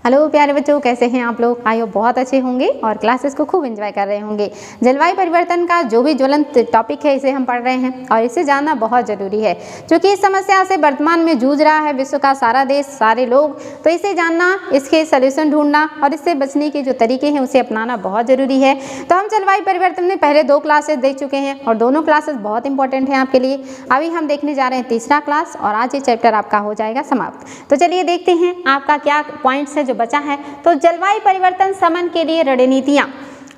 Hello प्यारे बच्चों, कैसे हैं आप लोग। आई होप बहुत अच्छे होंगे और क्लासेस को खूब एंजॉय कर रहे होंगे। जलवायु परिवर्तन का जो भी ज्वलंत टॉपिक है इसे हम पढ़ रहे हैं और इसे जानना बहुत ज़रूरी है, क्योंकि इस समस्या से वर्तमान में जूझ रहा है विश्व का सारा देश, सारे लोग। तो इसे जानना, इसके सल्यूशन ढूंढना और इससे बचने के जो तरीके हैं उसे अपनाना बहुत ज़रूरी है। तो हम जलवायु परिवर्तन में पहले 2 क्लासेस देख चुके हैं और दोनों क्लासेस बहुत इंपॉर्टेंट हैं आपके लिए। अभी हम देखने जा रहे हैं तीसरा क्लास और आज ये चैप्टर आपका हो जाएगा समाप्त। तो चलिए देखते हैं आपका क्या पॉइंट्स है जो बचा है। तो जलवायु परिवर्तन शमन के लिए रणनीतियाँ,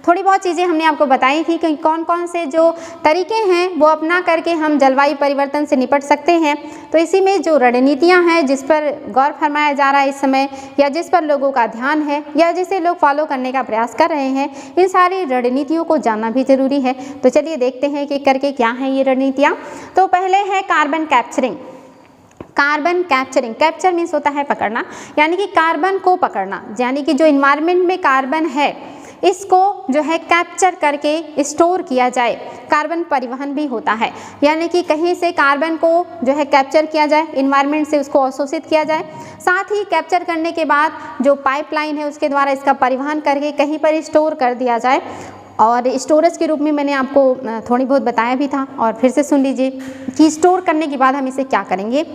थोड़ी बहुत चीज़ें हमने आपको बताई थी कि कौन कौन से जो तरीके हैं वो अपना करके हम जलवायु परिवर्तन से निपट सकते हैं। तो इसी में जो रणनीतियाँ हैं जिस पर गौर फरमाया जा रहा है इस समय, या जिस पर लोगों का ध्यान है, या जिसे लोग फॉलो करने का प्रयास कर रहे हैं, इन सारी रणनीतियों को जानना भी ज़रूरी है। तो चलिए देखते हैं कि करके क्या हैं ये रणनीतियाँ। तो पहले है carbon capturing. Carbon capturing, capture means होता है पकड़ना, यानी कि कार्बन को पकड़ना, यानी कि जो इन्वायरमेंट में कार्बन है इसको जो है कैप्चर करके स्टोर किया जाए। कार्बन परिवहन भी होता है, यानी कि कहीं से कार्बन को जो है कैप्चर किया जाए, इन्वायरमेंट से उसको अवशोषित किया जाए, साथ ही कैप्चर करने के बाद जो पाइपलाइन है उसके द्वारा इसका परिवहन करके कहीं पर स्टोर कर दिया जाए। और स्टोरेज के रूप में मैंने आपको थोड़ी बहुत बताया भी था और फिर से सुन लीजिए कि स्टोर करने के बाद हम इसे क्या करेंगे।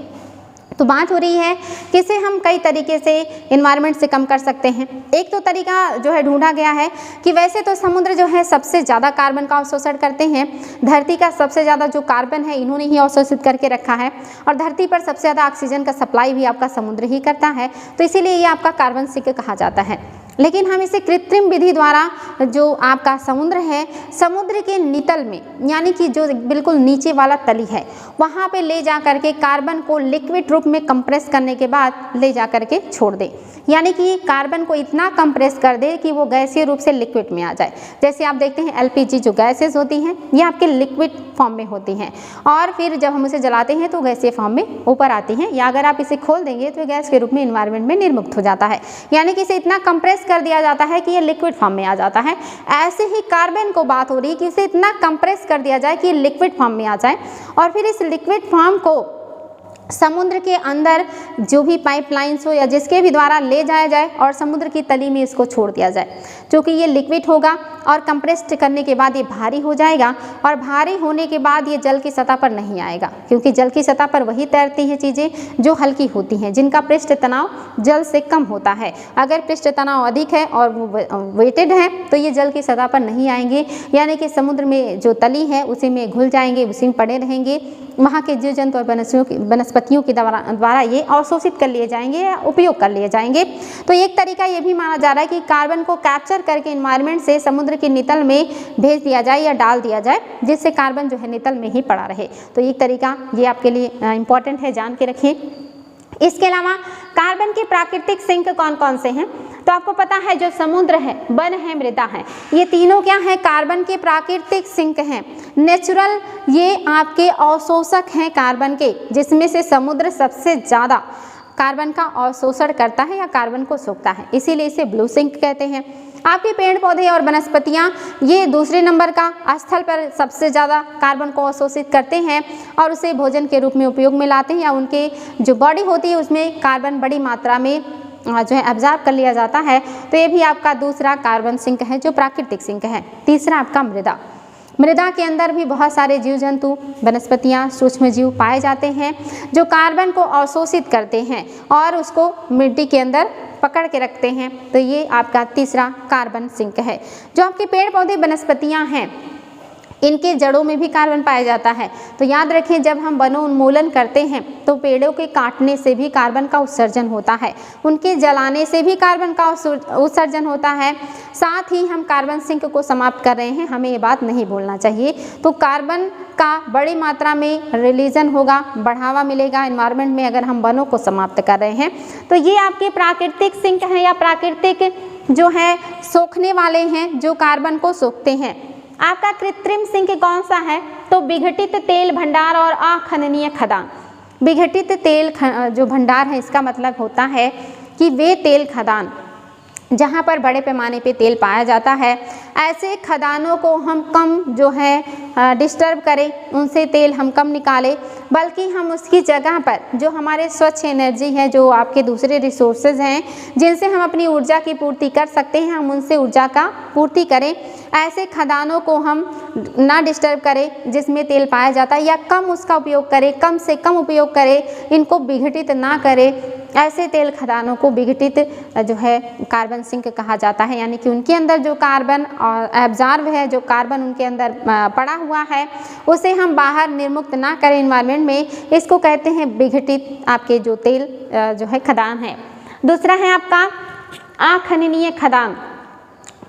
तो बात हो रही है कि इसे हम कई तरीके से इन्वायरमेंट से कम कर सकते हैं। एक तो तरीका जो है ढूंढा गया है कि वैसे तो समुद्र जो है सबसे ज़्यादा कार्बन का अवशोषण करते हैं, धरती का सबसे ज़्यादा जो कार्बन है इन्होंने ही अवशोषित करके रखा है, और धरती पर सबसे ज़्यादा ऑक्सीजन का सप्लाई भी आपका समुद्र ही करता है। तो इसीलिए ये आपका कार्बन सिंक कहा जाता है। लेकिन हम इसे कृत्रिम विधि द्वारा जो आपका समुद्र है, समुद्र के नितल में, यानी कि जो बिल्कुल नीचे वाला तली है वहाँ पे ले जा करके कार्बन को लिक्विड रूप में कंप्रेस करने के बाद ले जा करके छोड़ दे, यानी कि कार्बन को इतना कंप्रेस कर दे कि वो गैसीय रूप से लिक्विड में आ जाए। जैसे आप देखते हैं एलपीजी जो गैसेस होती हैं ये आपके लिक्विड फॉर्म में होती हैं, और फिर जब हम उसे जलाते हैं तो गैसीय फॉर्म में ऊपर आती हैं, या अगर आप इसे खोल देंगे तो गैस के रूप में इन्वायरमेंट में निर्मुक्त हो जाता है, यानी कि इसे इतना कंप्रेस कर दिया जाता है कि ये लिक्विड फॉर्म में आ जाता है। ऐसे ही कार्बन को बात हो रही है कि इसे इतना कंप्रेस कर दिया जाए कि ये लिक्विड फॉर्म में आ जाए, और फिर इस लिक्विड फॉर्म को समुद्र के अंदर जो भी पाइपलाइंस हो या जिसके भी द्वारा ले जाया जाए और समुद्र की तली में इसको छोड़ दिया जाए। क्योंकि ये लिक्विड होगा और कंप्रेस्ड करने के बाद ये भारी हो जाएगा, और भारी होने के बाद ये जल की सतह पर नहीं आएगा, क्योंकि जल की सतह पर वही तैरती हैं चीज़ें जो हल्की होती हैं, जिनका पृष्ठ तनाव जल से कम होता है। अगर पृष्ठ तनाव अधिक है और वो वेटेड है तो ये जल की सतह पर नहीं आएंगे, यानी कि समुद्र में जो तली है उसी में घुल जाएंगे, उसी में पड़े रहेंगे। वहाँ के जीव जंतु और वनस्पतियों के द्वारा ये अवशोषित कर लिए जाएंगे या उपयोग कर लिए जाएंगे। तो एक तरीका ये भी माना जा रहा है कि कार्बन को कैप्चर करके इन्वायरमेंट से समुद्र के नितल में भेज दिया जाए या डाल दिया जाए, जिससे कार्बन जो है नितल में ही पड़ा रहे। तो एक तरीका ये आपके लिए इम्पॉर्टेंट है, जान के रखिए। इसके अलावा कार्बन के प्राकृतिक सिंक कौन कौन से हैं? तो आपको पता है जो समुद्र है, वन है, मृदा है, ये तीनों क्या हैं? कार्बन के प्राकृतिक सिंक हैं। नेचुरल ये आपके अवशोषक हैं कार्बन के, जिसमें से समुद्र सबसे ज़्यादा कार्बन का अवशोषण करता है या कार्बन को सोखता है, इसीलिए इसे ब्लू सिंक कहते हैं। आपके पेड़ पौधे और वनस्पतियाँ ये दूसरे नंबर का स्थल पर सबसे ज़्यादा कार्बन को अवशोषित करते हैं और उसे भोजन के रूप में उपयोग में लाते हैं, या उनके जो बॉडी होती है उसमें कार्बन बड़ी मात्रा में जो है एब्जॉर्ब कर लिया जाता है। तो ये भी आपका दूसरा कार्बन सिंक है जो प्राकृतिक सिंक है। तीसरा आपका मृदा। मृदा के अंदर भी बहुत सारे जीव जंतु, वनस्पतियाँ, सूक्ष्म जीव पाए जाते हैं जो कार्बन को अवशोषित करते हैं और उसको मिट्टी के अंदर पकड़ के रखते हैं। तो ये आपका तीसरा कार्बन सिंक है। जो आपके पेड़ पौधे वनस्पतियाँ हैं इनके जड़ों में भी कार्बन पाया जाता है। तो याद रखें, जब हम वनोन्मूलन करते हैं तो पेड़ों के काटने से भी कार्बन का उत्सर्जन होता है, उनके जलाने से भी कार्बन का उत्सर्जन होता है। साथ ही हम कार्बन सिंक को समाप्त कर रहे हैं, हमें ये बात नहीं भूलना चाहिए। तो कार्बन का बड़ी मात्रा में रिलीजन होगा, बढ़ावा मिलेगा इन्वायरमेंट में अगर हम वनों को समाप्त कर रहे हैं। तो ये आपके प्राकृतिक सिंक हैं या प्राकृतिक जो है सोखने वाले हैं, जो कार्बन को सोखते हैं। आपका कृत्रिम सिंक कौन सा है? तो विघटित तेल भंडार और अखननीय खदान। विघटित तेल जो भंडार है इसका मतलब होता है कि वे तेल खदान जहाँ पर बड़े पैमाने पे तेल पाया जाता है, ऐसे खदानों को हम कम जो है डिस्टर्ब करें, उनसे तेल हम कम निकालें, बल्कि हम उसकी जगह पर जो हमारे स्वच्छ एनर्जी है, जो आपके दूसरे रिसोर्सेज हैं जिनसे हम अपनी ऊर्जा की पूर्ति कर सकते हैं, हम उनसे ऊर्जा का पूर्ति करें। ऐसे खदानों को हम ना डिस्टर्ब करें जिसमें तेल पाया जाता है, या कम उसका उपयोग करें, कम से कम उपयोग करें, इनको विघटित ना करें। ऐसे तेल खदानों को विघटित जो है कार्बन सिंक कहा जाता है, यानी कि उनके अंदर जो कार्बन एब्जॉर्ब है, जो कार्बन उनके अंदर पड़ा हुआ है, उसे हम बाहर निर्मुक्त ना करें एनवायरनमेंट में, इसको कहते हैं विघटित आपके जो तेल जो है खदान है। दूसरा है आपका अखननीय खदान।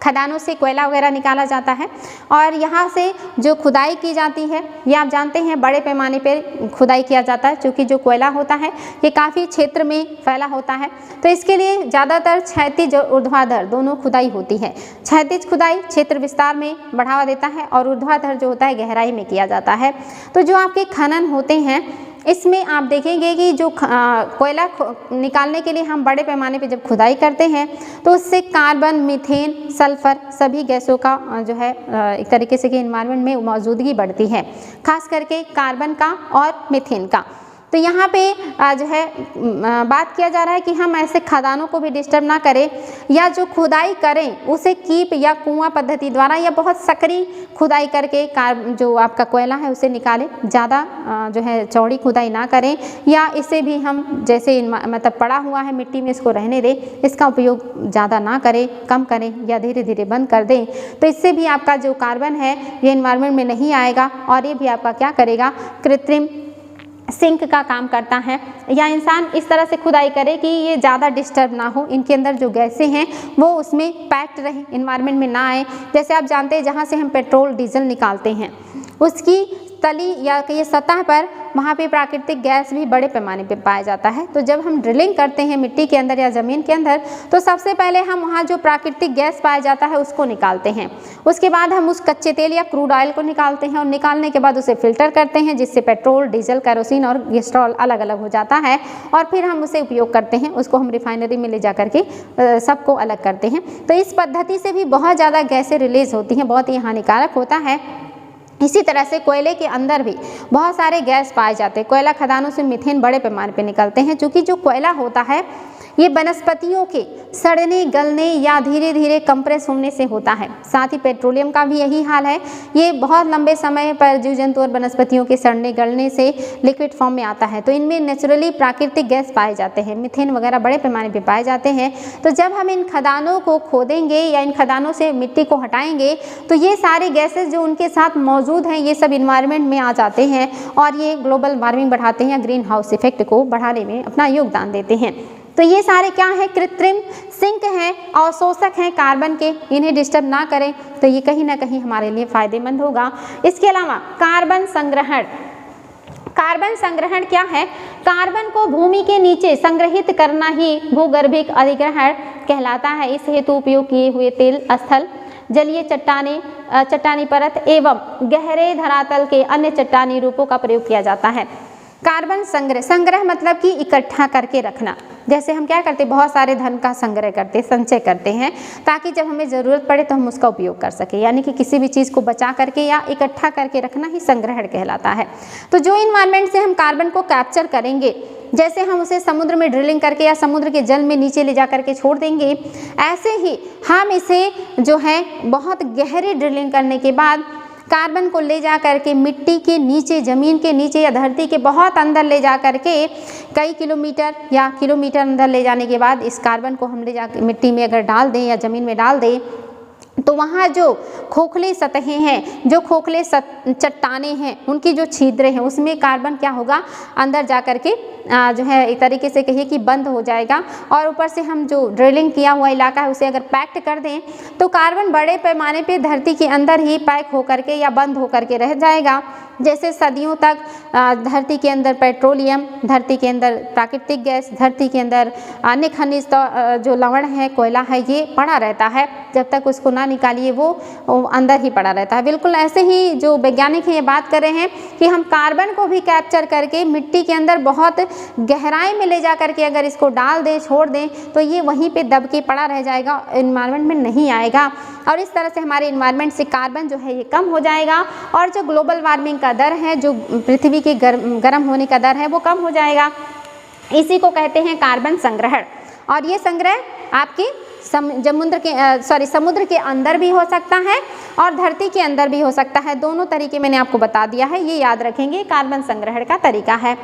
खदानों से कोयला वगैरह निकाला जाता है और यहाँ से जो खुदाई की जाती है, ये आप जानते हैं बड़े पैमाने पर खुदाई किया जाता है, क्योंकि जो कोयला होता है ये काफ़ी क्षेत्र में फैला होता है, तो इसके लिए ज़्यादातर क्षैतिज और ऊर्ध्वाधर दोनों खुदाई होती है। क्षैतिज खुदाई क्षेत्र विस्तार में बढ़ावा देता है और ऊर्ध्वाधर जो होता है गहराई में किया जाता है। तो जो आपके खनन होते हैं इसमें आप देखेंगे कि जो कोयला निकालने के लिए हम बड़े पैमाने पे जब खुदाई करते हैं तो उससे कार्बन, मीथेन, सल्फर सभी गैसों का जो है एक तरीके से कि एनवायरनमेंट में मौजूदगी बढ़ती है, खास करके कार्बन का और मीथेन का। तो यहाँ पे जो है बात किया जा रहा है कि हम ऐसे खदानों को भी डिस्टर्ब ना करें, या जो खुदाई करें उसे कीप या कुआं पद्धति द्वारा या बहुत सकरी खुदाई करके जो आपका कोयला है उसे निकालें। ज़्यादा जो है चौड़ी खुदाई ना करें, या इसे भी हम जैसे मतलब पड़ा हुआ है मिट्टी में इसको रहने दें, इसका उपयोग ज़्यादा ना करें, कम करें या धीरे धीरे बंद कर दें। तो इससे भी आपका जो कार्बन है ये एनवायरनमेंट में नहीं आएगा और ये भी आपका क्या करेगा, कृत्रिम सिंक का काम करता है। या इंसान इस तरह से खुदाई करे कि ये ज़्यादा डिस्टर्ब ना हो, इनके अंदर जो गैसें हैं वो उसमें पैक्ड रहे, एनवायरनमेंट में ना आए। जैसे आप जानते हैं जहाँ से हम पेट्रोल डीजल निकालते हैं उसकी तली या ये सतह पर वहाँ पे प्राकृतिक गैस भी बड़े पैमाने पे पाया जाता है। तो जब हम ड्रिलिंग करते हैं मिट्टी के अंदर या ज़मीन के अंदर, तो सबसे पहले हम वहाँ जो प्राकृतिक गैस पाया जाता है उसको निकालते हैं। उसके बाद हम उस कच्चे तेल या क्रूड ऑयल को निकालते हैं और निकालने के बाद उसे फिल्टर करते हैं, जिससे पेट्रोल, डीजल, केरोसिन और गैस्ट्रॉल अलग अलग हो जाता है। और फिर हम उसे उपयोग करते हैं, उसको हम रिफाइनरी में ले जा करके सबको अलग करते हैं। तो इस पद्धति से भी बहुत ज़्यादा गैसें रिलीज होती हैं, बहुत ही हानिकारक होता है। इसी तरह से कोयले के अंदर भी बहुत सारे गैस पाए जाते हैं। कोयला खदानों से मीथेन बड़े पैमाने पे निकलते हैं, क्योंकि जो कोयला होता है ये वनस्पतियों के सड़ने, गलने या धीरे धीरे कंप्रेस होने से होता है। साथ ही पेट्रोलियम का भी यही हाल है, ये बहुत लंबे समय पर जीव जंतु और वनस्पतियों के सड़ने गलने से लिक्विड फॉर्म में आता है। तो इनमें नेचुरली प्राकृतिक गैस पाए जाते हैं, मीथेन वगैरह बड़े पैमाने पर पाए जाते हैं। तो जब हम इन खदानों को खोदेंगे या इन खदानों से मिट्टी को हटाएंगे तो ये सारे गैसेज जो उनके साथ मौजूद हैं ये सब इन्वायरमेंट में आ जाते हैं और ये ग्लोबल वार्मिंग बढ़ाते हैं या ग्रीन हाउस इफेक्ट को बढ़ाने में अपना योगदान देते हैं। तो ये सारे क्या है, कृत्रिम सिंक हैं, अवशोषक हैं कार्बन के, इन्हें डिस्टर्ब ना करें तो ये कहीं ना कहीं हमारे लिए फायदेमंद होगा। इसके अलावा कार्बन संग्रहण। कार्बन संग्रहण क्या है? कार्बन को भूमि के नीचे संग्रहित करना ही भूगर्भिक अधिग्रहण कहलाता है। इस हेतु उपयोग किए हुए तेल स्थल, जलीय चट्टानी परत एवं गहरे धरातल के अन्य चट्टानी रूपों का प्रयोग किया जाता है। कार्बन संग्रह मतलब कि इकट्ठा करके रखना। जैसे हम क्या करते हैं, बहुत सारे धन का संग्रह करते, संचय करते हैं ताकि जब हमें ज़रूरत पड़े तो हम उसका उपयोग कर सकें। यानी कि किसी भी चीज़ को बचा करके या इकट्ठा करके रखना ही संग्रहण कहलाता है। तो जो इन्वायरमेंट से हम कार्बन को कैप्चर करेंगे, जैसे हम उसे समुद्र में ड्रिलिंग करके या समुद्र के जल में नीचे ले जा करके छोड़ देंगे, ऐसे ही हम इसे जो है बहुत गहरी ड्रिलिंग करने के बाद कार्बन को ले जा करके मिट्टी के नीचे, ज़मीन के नीचे या धरती के बहुत अंदर ले जा करके कई किलोमीटर या किलोमीटर अंदर ले जाने के बाद इस कार्बन को हम ले जा मिट्टी में अगर डाल दें या ज़मीन में डाल दें तो वहाँ जो खोखले सतहें हैं, जो खोखले चट्टानें हैं, उनकी जो छिद्र हैं उसमें कार्बन क्या होगा, अंदर जा कर के जो है एक तरीके से कहिए कि बंद हो जाएगा। और ऊपर से हम जो ड्रिलिंग किया हुआ इलाका है उसे अगर पैक्ड कर दें तो कार्बन बड़े पैमाने पे धरती के अंदर ही पैक होकर के या बंद होकर के रह जाएगा। जैसे सदियों तक धरती के अंदर पेट्रोलियम, धरती के अंदर प्राकृतिक गैस, धरती के अंदर अन्य खनिज जो लवण है, कोयला है, ये पड़ा रहता है जब तक उसको ना निकालिए वो अंदर ही पड़ा रहता है। बिल्कुल ऐसे ही जो वैज्ञानिक हैं ये बात कर रहे हैं कि हम कार्बन को भी कैप्चर करके मिट्टी के अंदर बहुत गहराई में ले जा करके अगर इसको डाल दें, छोड़ दें, तो ये वहीं पे दब के पड़ा रह जाएगा, इन्वायरमेंट में नहीं आएगा और इस तरह से हमारे इन्वायरमेंट से कार्बन जो है ये कम हो जाएगा और जो ग्लोबल वार्मिंग का दर है, जो पृथ्वी के गर्म होने का दर है वो कम हो जाएगा। इसी को कहते हैं कार्बन संग्रहण। और ये संग्रह आपके समुद्र के अंदर भी हो सकता है और धरती के अंदर भी हो सकता है। दोनों तरीके मैंने आपको बता दिया है, ये याद रखेंगे कार्बन संग्रहण का तरीका है।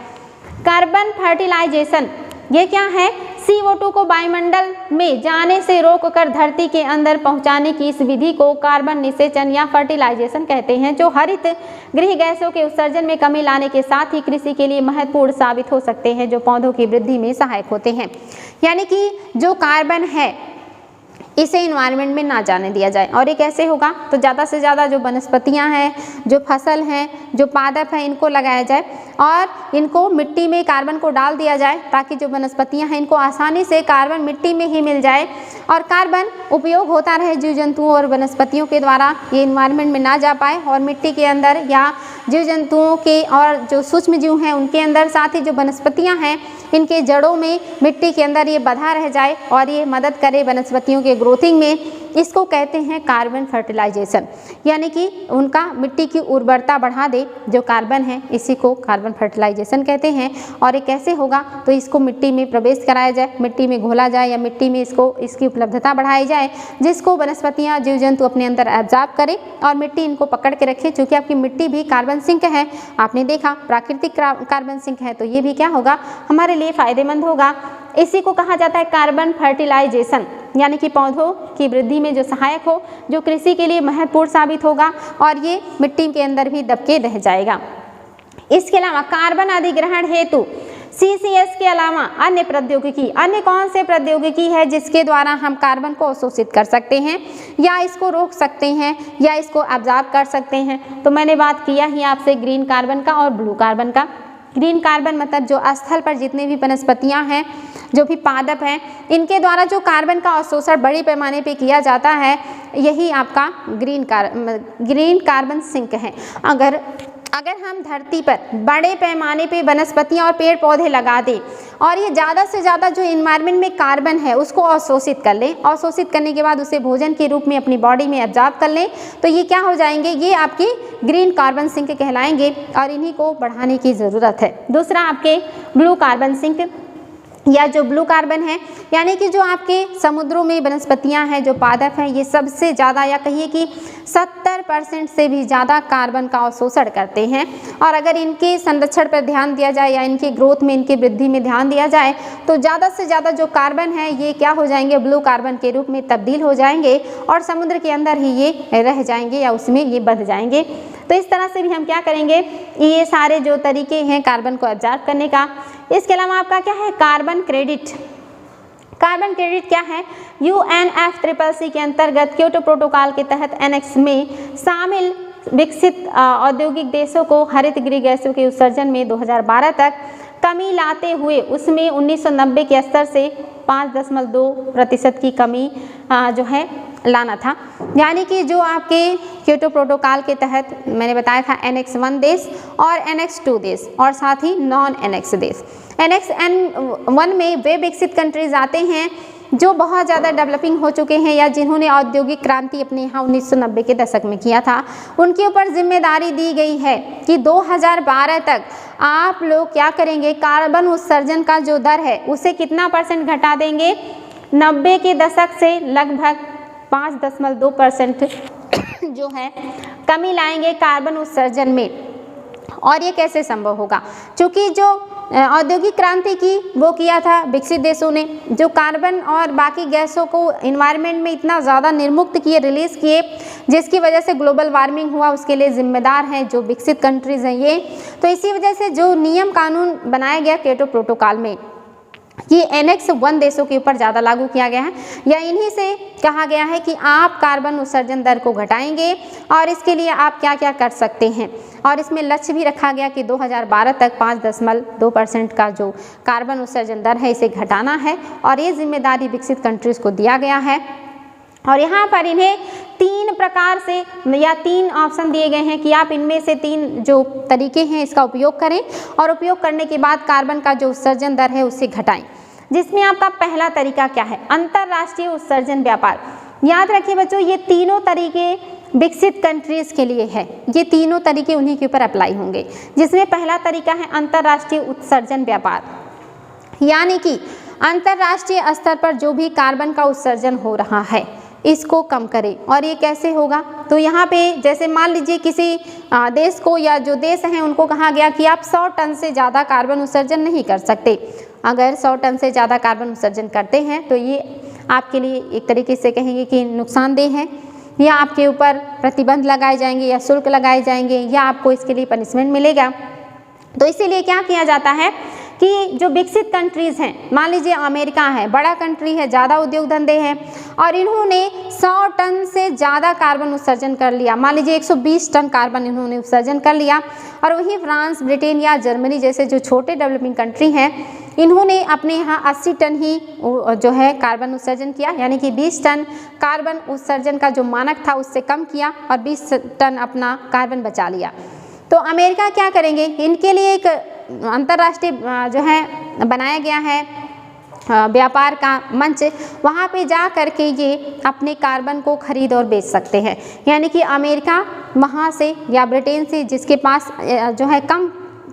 कार्बन फर्टिलाइजेशन ये क्या है? CO2 को वायुमंडल में जाने से रोककर धरती के अंदर पहुंचाने की इस विधि को कार्बन निषेचन या फर्टिलाइजेशन कहते हैं, जो हरित गृह गैसों के उत्सर्जन में कमी लाने के साथ ही कृषि के लिए महत्वपूर्ण साबित हो सकते हैं, जो पौधों की वृद्धि में सहायक होते हैं। यानी कि जो कार्बन है इसे इन्वायरमेंट में ना जाने दिया जाए। और ये कैसे होगा? तो ज़्यादा से ज़्यादा जो वनस्पतियाँ हैं, जो फसल हैं, जो पादप हैं, इनको लगाया जाए और इनको मिट्टी में कार्बन को डाल दिया जाए ताकि जो वनस्पतियाँ हैं इनको आसानी से कार्बन मिट्टी में ही मिल जाए और कार्बन उपयोग होता रहे जीव जंतुओं और वनस्पतियों के द्वारा, ये इन्वायरमेंट में ना जा पाए और मिट्टी के अंदर या जीव जंतुओं के और जो सूक्ष्म जीव हैं उनके अंदर, साथ ही जो वनस्पतियाँ हैं इनके जड़ों में, मिट्टी के अंदर ये बधा रह जाए और ये मदद करे वनस्पतियों के ग्रोथिंग में। इसको कहते हैं कार्बन फर्टिलाइजेशन, यानी कि उनका मिट्टी की उर्वरता बढ़ा दे जो कार्बन है, इसी को कार्बन फर्टिलाइजेशन कहते हैं। और ये कैसे होगा? तो इसको मिट्टी में प्रवेश कराया जाए, मिट्टी में घोला जाए या मिट्टी में इसकी उपलब्धता बढ़ाई जाए, जिसको वनस्पतियाँ, जीव जंतु अपने अंदर एब्जॉर्ब करें और मिट्टी इनको पकड़ के रखे। चूँकि आपकी मिट्टी भी कार्बन सिंक है, आपने देखा प्राकृतिक कार्बन सिंक है, तो ये भी क्या होगा? हमारे लिए फायदेमंद होगा। इसी को कहा जाता है कार्बन फर्टिलाइजेशन, यानी कि पौधों की वृद्धि में जो सहायक हो, जो कृषि के लिए महत्वपूर्ण साबित होगा और ये मिट्टी के अंदर भी दबके रह जाएगा। इसके अलावा कार्बन अधिग्रहण हेतु CCS के अलावा अन्य प्रौद्योगिकी, अन्य कौन से प्रौद्योगिकी है जिसके द्वारा हम कार्बन को अवशोषित कर सकते हैं या इसको रोक सकते हैं या इसको एब्जॉर्ब कर सकते हैं? तो मैंने बात किया ही आपसे ग्रीन कार्बन का और ब्लू कार्बन का। ग्रीन कार्बन मतलब जो स्थल पर जितने भी वनस्पतियाँ हैं, जो भी पादप हैं, इनके द्वारा जो कार्बन का अवशोषण बड़े पैमाने पे किया जाता है, यही आपका ग्रीन कार्बन सिंक है। अगर हम धरती पर बड़े पैमाने पे वनस्पतियाँ और पेड़ पौधे लगा दें और ये ज़्यादा से ज़्यादा जो इन्वायरमेंट में कार्बन है उसको अवशोषित कर लें, अवशोषित करने के बाद उसे भोजन के रूप में अपनी बॉडी में एब्जॉर्ब कर लें, तो ये क्या हो जाएंगे? ये आपके ग्रीन कार्बन सिंक कहलाएंगे और इन्हीं को बढ़ाने की ज़रूरत है। दूसरा आपके ब्लू कार्बन सिंक या जो ब्लू कार्बन है, यानी कि जो आपके समुद्रों में वनस्पतियां हैं, जो पादप हैं, ये सबसे ज़्यादा या कहिए कि 70% से भी ज़्यादा कार्बन का अवशोषण करते हैं। और अगर इनके संरक्षण पर ध्यान दिया जाए या इनके ग्रोथ में, इनकी वृद्धि में ध्यान दिया जाए, तो ज़्यादा से ज़्यादा जो कार्बन है ये क्या हो जाएंगे? ब्लू कार्बन के रूप में तब्दील हो जाएंगे और समुद्र के अंदर ही ये रह जाएंगे या उसमें ये बंध जाएंगे। तो इस तरह से भी हम क्या करेंगे? ये सारे जो तरीके हैं कार्बन को एब्जॉर्ब करने का। इसके अलावा आपका क्या है? Carbon credit. कार्बन क्रेडिट क्या है? UNFCCC के अंतर्गत क्योटो प्रोटोकॉल के तहत एनेक्स में शामिल विकसित औद्योगिक देशों को हरित गृह गैसों के उत्सर्जन में 2012 तक कमी लाते हुए उसमें 1990 के स्तर से 5.2% की कमी जो है लाना था। यानी कि जो आपके क्योटो प्रोटोकॉल के तहत मैंने बताया था एनेक्स 1 देश और एनेक्स 2 देश और साथ ही नॉन एनेक्स देश। एनेक्स 1 में वे विकसित कंट्रीज आते हैं जो बहुत ज़्यादा डेवलपिंग हो चुके हैं या जिन्होंने औद्योगिक क्रांति अपने यहाँ 1990 के दशक में किया था। उनके ऊपर जिम्मेदारी दी गई है कि 2012 तक आप लोग क्या करेंगे? कार्बन उत्सर्जन का जो दर है उसे कितना % घटा देंगे? 90 के दशक से लगभग 5.2% जो है कमी लाएंगे कार्बन उत्सर्जन में। और ये कैसे संभव होगा? क्योंकि जो औद्योगिक क्रांति की वो किया था विकसित देशों ने, जो कार्बन और बाकी गैसों को इन्वायरमेंट में इतना ज़्यादा निर्मुक्त किए, रिलीज़ किए, जिसकी वजह से ग्लोबल वार्मिंग हुआ, उसके लिए जिम्मेदार हैं जो विकसित कंट्रीज़ हैं ये। तो इसी वजह से जो नियम कानून बनाया गया क्योटो प्रोटोकॉल में, ये एनेक्स 1 देशों के ऊपर ज़्यादा लागू किया गया है या इन्हीं से कहा गया है कि आप कार्बन उत्सर्जन दर को घटाएंगे और इसके लिए आप क्या क्या कर सकते हैं। और इसमें लक्ष्य भी रखा गया कि 2012 तक 5.2% का जो कार्बन उत्सर्जन दर है इसे घटाना है और ये जिम्मेदारी विकसित कंट्रीज़ को दिया गया है। और यहाँ पर इन्हें 3 प्रकार से या 3 ऑप्शन दिए गए हैं कि आप इनमें से 3 जो तरीके हैं इसका उपयोग करें और उपयोग करने के बाद कार्बन का जो उत्सर्जन दर है उसे घटाएं। जिसमें आपका पहला तरीका क्या है, अंतर्राष्ट्रीय उत्सर्जन व्यापार। याद रखिए बच्चों, ये तीनों तरीके विकसित कंट्रीज के लिए है, ये तीनों तरीके उन्हीं के ऊपर अप्लाई होंगे। जिसमें पहला तरीका है अंतर्राष्ट्रीय उत्सर्जन व्यापार, यानी कि अंतर्राष्ट्रीय स्तर पर जो भी कार्बन का उत्सर्जन हो रहा है इसको कम करें। और ये कैसे होगा, तो यहाँ पे जैसे मान लीजिए किसी देश को या जो देश हैं उनको कहा गया कि आप 100 टन से ज़्यादा कार्बन उत्सर्जन नहीं कर सकते। अगर 100 टन से ज़्यादा कार्बन उत्सर्जन करते हैं तो ये आपके लिए एक तरीके से कहेंगे कि नुकसानदेह है, या आपके ऊपर प्रतिबंध लगाए जाएंगे या शुल्क लगाए जाएंगे या आपको इसके लिए पनिशमेंट मिलेगा। तो इसीलिए क्या किया जाता है कि जो विकसित कंट्रीज़ हैं, मान लीजिए अमेरिका है, बड़ा कंट्री है, ज़्यादा उद्योग धंधे हैं और इन्होंने 100 टन से ज़्यादा कार्बन उत्सर्जन कर लिया, मान लीजिए 120 टन कार्बन इन्होंने उत्सर्जन कर लिया। और वहीं फ्रांस, ब्रिटेन या जर्मनी जैसे जो छोटे डेवलपिंग कंट्री हैं इन्होंने अपने यहाँ 80 टन ही जो है कार्बन उत्सर्जन किया, यानी कि 20 टन कार्बन उत्सर्जन का जो मानक था उससे कम किया और 20 टन अपना कार्बन बचा लिया। तो अमेरिका क्या करेंगे, इनके लिए एक अंतर्राष्ट्रीय जो है बनाया गया है व्यापार का मंच, वहाँ पे जा करके ये अपने कार्बन को खरीद और बेच सकते हैं। यानी कि अमेरिका वहाँ से या ब्रिटेन से जिसके पास जो है कम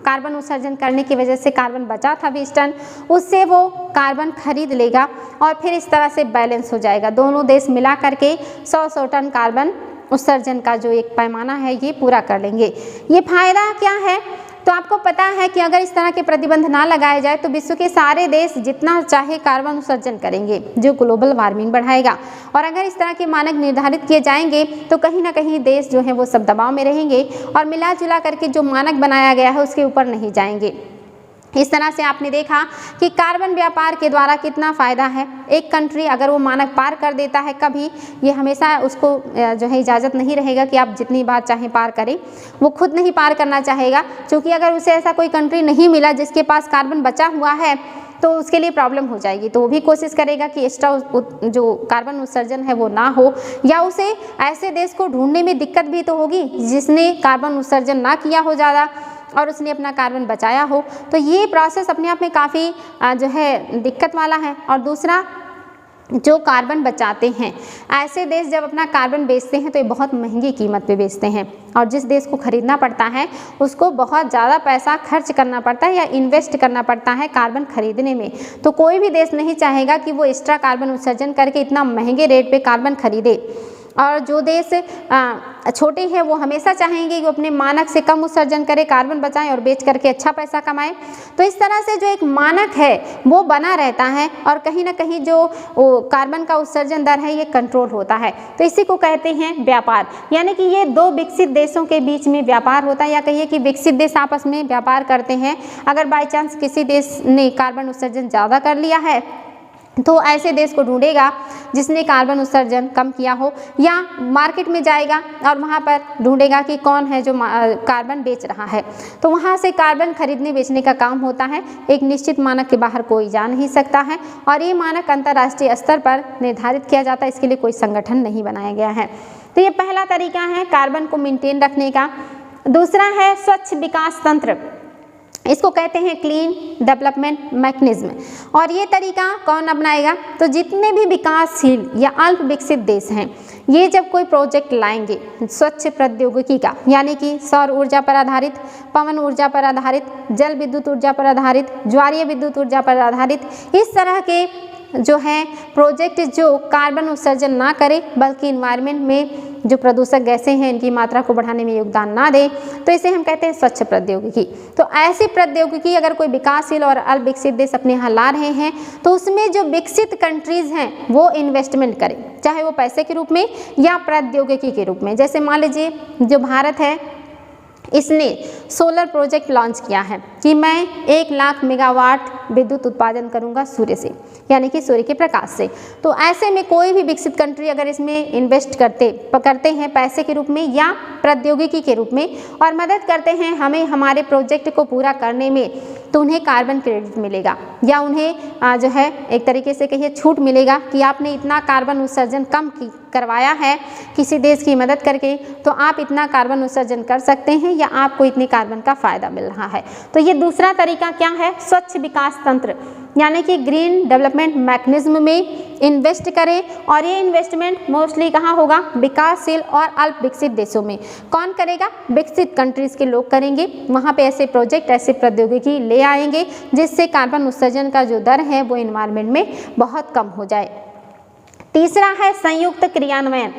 कार्बन उत्सर्जन करने की वजह से कार्बन बचा था 20 टन, उससे वो कार्बन खरीद लेगा और फिर इस तरह से बैलेंस हो जाएगा। दोनों देश मिला करके 100 टन कार्बन उत्सर्जन का जो एक पैमाना है ये पूरा कर लेंगे। ये फायदा क्या है, तो आपको पता है कि अगर इस तरह के प्रतिबंध ना लगाए जाए तो विश्व के सारे देश जितना चाहे कार्बन उत्सर्जन करेंगे, जो ग्लोबल वार्मिंग बढ़ाएगा। और अगर इस तरह के मानक निर्धारित किए जाएंगे तो कहीं ना कहीं देश जो है वो सब दबाव में रहेंगे और मिला जुला करके जो मानक बनाया गया है उसके ऊपर नहीं जाएंगे। इस तरह से आपने देखा कि कार्बन व्यापार के द्वारा कितना फ़ायदा है। एक कंट्री अगर वो मानक पार कर देता है कभी, ये हमेशा उसको जो है इजाज़त नहीं रहेगा कि आप जितनी बार चाहें पार करें, वो खुद नहीं पार करना चाहेगा। क्योंकि अगर उसे ऐसा कोई कंट्री नहीं मिला जिसके पास कार्बन बचा हुआ है तो उसके लिए प्रॉब्लम हो जाएगी, तो वो भी कोशिश करेगा कि एक्स्ट्रा जो कार्बन उत्सर्जन है वो ना हो, या उसे ऐसे देश को ढूंढने में दिक्कत भी तो होगी जिसने कार्बन उत्सर्जन ना किया हो ज़्यादा और उसने अपना कार्बन बचाया हो। तो ये प्रोसेस अपने आप में काफ़ी जो है दिक्कत वाला है। और दूसरा, जो कार्बन बचाते हैं ऐसे देश जब अपना कार्बन बेचते हैं तो ये बहुत महंगी कीमत पे बेचते हैं और जिस देश को खरीदना पड़ता है उसको बहुत ज़्यादा पैसा खर्च करना पड़ता है या इन्वेस्ट करना पड़ता है कार्बन खरीदने में। तो कोई भी देश नहीं चाहेगा कि वो एक्स्ट्रा कार्बन उत्सर्जन करके इतना महंगे रेट पे कार्बन खरीदे। और जो देश छोटे हैं वो हमेशा चाहेंगे कि वो अपने मानक से कम उत्सर्जन करे, कार्बन बचाएं और बेच करके अच्छा पैसा कमाएं। तो इस तरह से जो एक मानक है वो बना रहता है और कहीं ना कहीं जो कार्बन का उत्सर्जन दर है ये कंट्रोल होता है। तो इसी को कहते हैं व्यापार, यानी कि ये दो विकसित देशों के बीच में व्यापार होता है, या कहिए कि विकसित देश आपस में व्यापार करते हैं। अगर बाई चांस किसी देश ने कार्बन उत्सर्जन ज़्यादा कर लिया है तो ऐसे देश को ढूंढेगा जिसने कार्बन उत्सर्जन कम किया हो, या मार्केट में जाएगा और वहाँ पर ढूंढेगा कि कौन है जो कार्बन बेच रहा है। तो वहाँ से कार्बन खरीदने बेचने का काम होता है। एक निश्चित मानक के बाहर कोई जा नहीं सकता है और ये मानक अंतर्राष्ट्रीय स्तर पर निर्धारित किया जाता है, इसके लिए कोई संगठन नहीं बनाया गया है। तो ये पहला तरीका है कार्बन को मेंटेन रखने का। दूसरा है स्वच्छ विकास तंत्र, इसको कहते हैं क्लीन डेवलपमेंट मैकेनिज्म। और ये तरीका कौन अपनाएगा, तो जितने भी विकासशील या अल्प विकसित देश हैं ये जब कोई प्रोजेक्ट लाएंगे स्वच्छ प्रौद्योगिकी का, यानी कि सौर ऊर्जा पर आधारित, पवन ऊर्जा पर आधारित, जल विद्युत ऊर्जा पर आधारित, ज्वारीय विद्युत ऊर्जा पर आधारित, इस तरह के जो है प्रोजेक्ट जो कार्बन उत्सर्जन ना करे बल्कि इन्वायरमेंट में जो प्रदूषक गैसें हैं इनकी मात्रा को बढ़ाने में योगदान ना दे, तो इसे हम कहते हैं स्वच्छ प्रौद्योगिकी। तो ऐसी प्रौद्योगिकी अगर कोई विकासशील और अल्प विकसित देश अपने यहाँ ला रहे हैं तो उसमें जो विकसित कंट्रीज़ हैं वो इन्वेस्टमेंट करें, चाहे वो पैसे के रूप में या प्रौद्योगिकी के रूप में। जैसे मान लीजिए जो भारत है इसने सोलर प्रोजेक्ट लॉन्च किया है कि मैं 1 लाख मेगावाट विद्युत उत्पादन करूंगा सूर्य से, यानी कि सूर्य के प्रकाश से। तो ऐसे में कोई भी विकसित कंट्री अगर इसमें इन्वेस्ट करते हैं पैसे के रूप में या प्रौद्योगिकी के रूप में और मदद करते हैं हमें हमारे प्रोजेक्ट को पूरा करने में, तो उन्हें कार्बन क्रेडिट मिलेगा या उन्हें जो है एक तरीके से कहिए छूट मिलेगा कि आपने इतना कार्बन उत्सर्जन कम करवाया है किसी देश की मदद करके, तो आप इतना कार्बन उत्सर्जन कर सकते हैं या आपको इतने कार्बन का फ़ायदा मिल रहा है। तो ये दूसरा तरीका क्या है, स्वच्छ विकास तंत्र, यानी कि ग्रीन डेवलपमेंट मैकेनिज्म में इन्वेस्ट करें। और ये इन्वेस्टमेंट मोस्टली कहाँ होगा, विकासशील और अल्प विकसित देशों में। कौन करेगा, विकसित कंट्रीज़ के लोग करेंगे। वहाँ पे ऐसे प्रोजेक्ट, ऐसे प्रौद्योगिकी ले आएंगे जिससे कार्बन उत्सर्जन का जो दर है वो एनवायरनमेंट में बहुत कम हो जाए। तीसरा है संयुक्त क्रियान्वयन,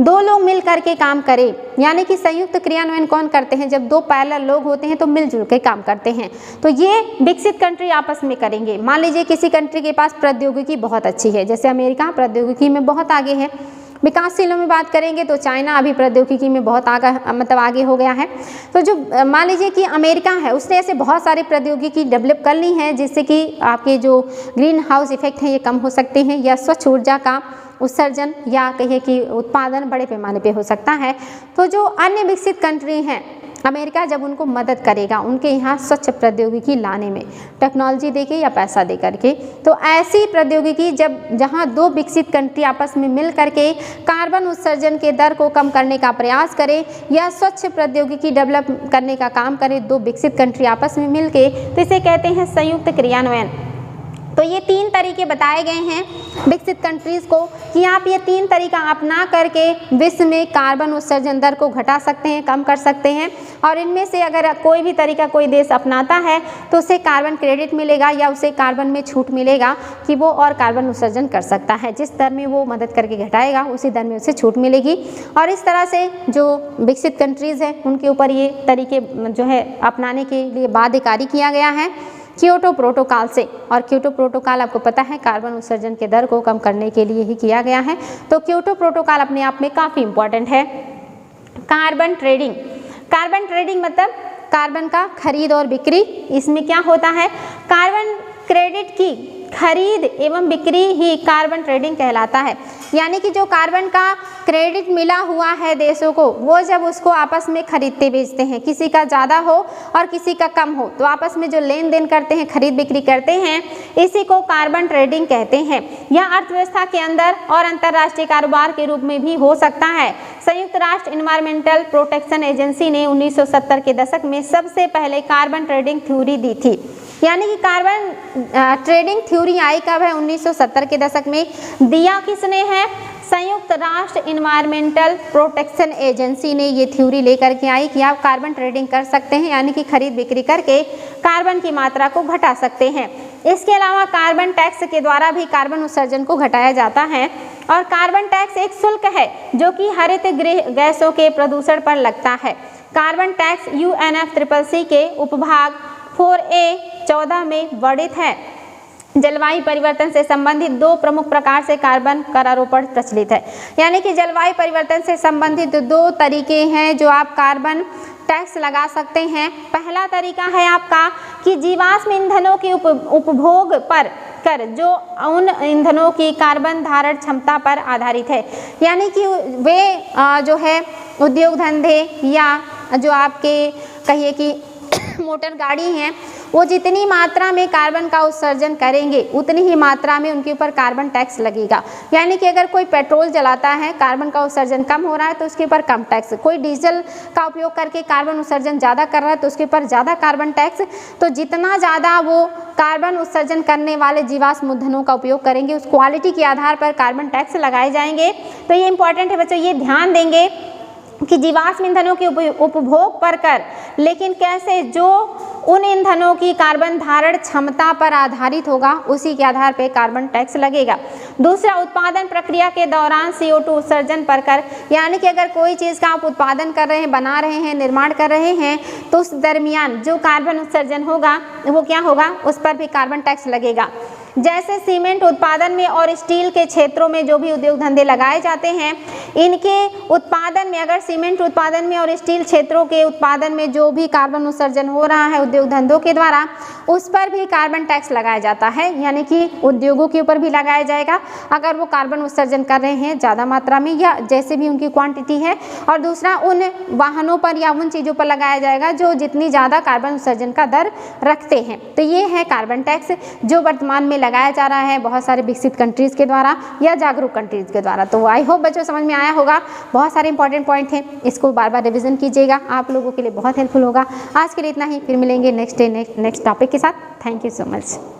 2 लोग मिल करके काम करें, यानी कि संयुक्त क्रियान्वयन कौन करते हैं, जब 2 पैरेलल लोग होते हैं तो मिलजुल के काम करते हैं। तो ये विकसित कंट्री आपस में करेंगे। मान लीजिए किसी कंट्री के पास प्रौद्योगिकी बहुत अच्छी है, जैसे अमेरिका प्रौद्योगिकी में बहुत आगे है। विकासशीलों में बात करेंगे तो चाइना अभी प्रौद्योगिकी में बहुत आगे हो गया है। तो जो मान लीजिए कि अमेरिका है, उसने ऐसे बहुत सारी प्रौद्योगिकी डेवलप कर ली है जिससे कि आपके जो ग्रीन हाउस इफेक्ट हैं ये कम हो सकते हैं, या स्वच्छ ऊर्जा का उत्सर्जन या कहिए कि उत्पादन बड़े पैमाने पे हो सकता है। तो जो अन्य विकसित कंट्री हैं, अमेरिका जब उनको मदद करेगा उनके यहाँ स्वच्छ प्रौद्योगिकी लाने में, टेक्नोलॉजी देके या पैसा दे करके, तो ऐसी प्रौद्योगिकी जहाँ 2 विकसित कंट्री आपस में मिल करके कार्बन उत्सर्जन के दर को कम करने का प्रयास करें या स्वच्छ प्रौद्योगिकी डेवलप करने का काम करें 2 विकसित कंट्री आपस में मिल के, तो इसे कहते हैं संयुक्त क्रियान्वयन। तो ये 3 तरीके बताए गए हैं विकसित कंट्रीज़ को कि आप ये 3 तरीका अपना करके विश्व में कार्बन उत्सर्जन दर को घटा सकते हैं, कम कर सकते हैं। और इनमें से अगर कोई भी तरीका कोई देश अपनाता है तो उसे कार्बन क्रेडिट मिलेगा या उसे कार्बन में छूट मिलेगा कि वो और कार्बन उत्सर्जन कर सकता है। जिस दर में वो मदद करके घटाएगा उसी दर में उसे छूट मिलेगी। और इस तरह से जो विकसित कंट्रीज़ हैं उनके ऊपर ये तरीके जो है अपनाने के लिए बाध्यकारी किया गया है क्योटो प्रोटोकॉल से। और क्योटो प्रोटोकॉल आपको पता है कार्बन उत्सर्जन के दर को कम करने के लिए ही किया गया है। तो क्योटो प्रोटोकॉल अपने आप में काफ़ी इम्पॉर्टेंट है। कार्बन ट्रेडिंग, कार्बन ट्रेडिंग मतलब कार्बन का खरीद और बिक्री। इसमें क्या होता है, कार्बन क्रेडिट की खरीद एवं बिक्री ही कार्बन ट्रेडिंग कहलाता है। यानी कि जो कार्बन का क्रेडिट मिला हुआ है देशों को, वो जब उसको आपस में खरीदते बेचते हैं, किसी का ज़्यादा हो और किसी का कम हो, तो आपस में जो लेन देन करते हैं, खरीद बिक्री करते हैं, इसी को कार्बन ट्रेडिंग कहते हैं। यह अर्थव्यवस्था के अंदर और अंतर्राष्ट्रीय कारोबार के रूप में भी हो सकता है। संयुक्त राष्ट्र एनवायरमेंटल प्रोटेक्शन एजेंसी ने 1970 के दशक में सबसे पहले कार्बन ट्रेडिंग थ्योरी दी थी। यानी कि कार्बन ट्रेडिंग थ्योरी आई कब है, 1970 के दशक में। दिया किसने है, संयुक्त राष्ट्र एनवायरमेंटल प्रोटेक्शन एजेंसी ने ये थ्योरी लेकर के आई कि आप कार्बन ट्रेडिंग कर सकते हैं, यानी कि खरीद बिक्री करके कार्बन की मात्रा को घटा सकते हैं। इसके अलावा कार्बन टैक्स के द्वारा भी कार्बन उत्सर्जन को घटाया जाता है। और कार्बन टैक्स एक शुल्क है जो कि हरित गृह गैसों के प्रदूषण पर लगता है। कार्बन टैक्स UNFCCC के उपभाग 4A-14 में वर्णित है। जलवायु परिवर्तन से संबंधित 2 प्रमुख प्रकार से कार्बन करारोपण प्रचलित है। यानी कि जलवायु परिवर्तन से संबंधित 2 तरीके हैं जो आप कार्बन टैक्स लगा सकते हैं। पहला तरीका है आपका कि जीवाश्म ईंधनों के उपभोग पर कर, जो उन ईंधनों की कार्बन धारण क्षमता पर आधारित है। यानी कि वे जो है उद्योग धंधे या जो आपके कहिए कि मोटर गाड़ी हैं, वो जितनी मात्रा में कार्बन का उत्सर्जन करेंगे उतनी ही मात्रा में उनके ऊपर कार्बन टैक्स लगेगा। यानी कि अगर कोई पेट्रोल जलाता है, कार्बन का उत्सर्जन कम हो रहा है तो उसके ऊपर कम टैक्स, कोई डीजल का उपयोग करके कार्बन उत्सर्जन ज़्यादा कर रहा है तो उसके ऊपर ज़्यादा कार्बन टैक्स। तो जितना ज़्यादा वो कार्बन उत्सर्जन करने वाले जीवाश्म ईंधनों का उपयोग करेंगे उस क्वालिटी के आधार पर कार्बन टैक्स लगाए जाएंगे। तो ये इंपॉर्टेंट है बच्चों, ये ध्यान देंगे कि जीवाश्म ईंधनों के उपभोग पर कर, लेकिन कैसे, जो उन ईंधनों की कार्बन धारण क्षमता पर आधारित होगा उसी के आधार पर कार्बन टैक्स लगेगा। दूसरा, उत्पादन प्रक्रिया के दौरान CO2 उत्सर्जन पर कर। यानी कि अगर कोई चीज़ का आप उत्पादन कर रहे हैं, बना रहे हैं, निर्माण कर रहे हैं, तो उस दरमियान जो कार्बन उत्सर्जन होगा वो क्या होगा, उस पर भी कार्बन टैक्स लगेगा। जैसे सीमेंट उत्पादन में और स्टील के क्षेत्रों में जो भी उद्योग धंधे लगाए जाते हैं, इनके उत्पादन में, अगर सीमेंट उत्पादन में और स्टील क्षेत्रों के उत्पादन में जो भी कार्बन उत्सर्जन हो रहा है उद्योग धंधों के द्वारा, उस पर भी कार्बन टैक्स लगाया जाता है, यानी कि उद्योगों के ऊपर भी लगाया जाएगा अगर वो कार्बन उत्सर्जन कर रहे हैं ज़्यादा मात्रा में या जैसे भी उनकी क्वांटिटी है। और दूसरा उन वाहनों पर या उन चीज़ों पर लगाया जाएगा जो जितनी ज़्यादा कार्बन उत्सर्जन का दर रखते हैं। तो ये है कार्बन टैक्स जो वर्तमान में लगाया जा रहा है बहुत सारे विकसित कंट्रीज़ के द्वारा या जागरूक कंट्रीज़ के द्वारा। तो आई होप बच्चों समझ में आया होगा, बहुत सारे इंपॉर्टेंट पॉइंट हैं, इसको बार बार रिविजन कीजिएगा, आप लोगों के लिए बहुत हेल्पफुल होगा। आज के लिए इतना ही, फिर मिलेंगे नेक्स्ट टॉपिक के साथ। Thank you so much.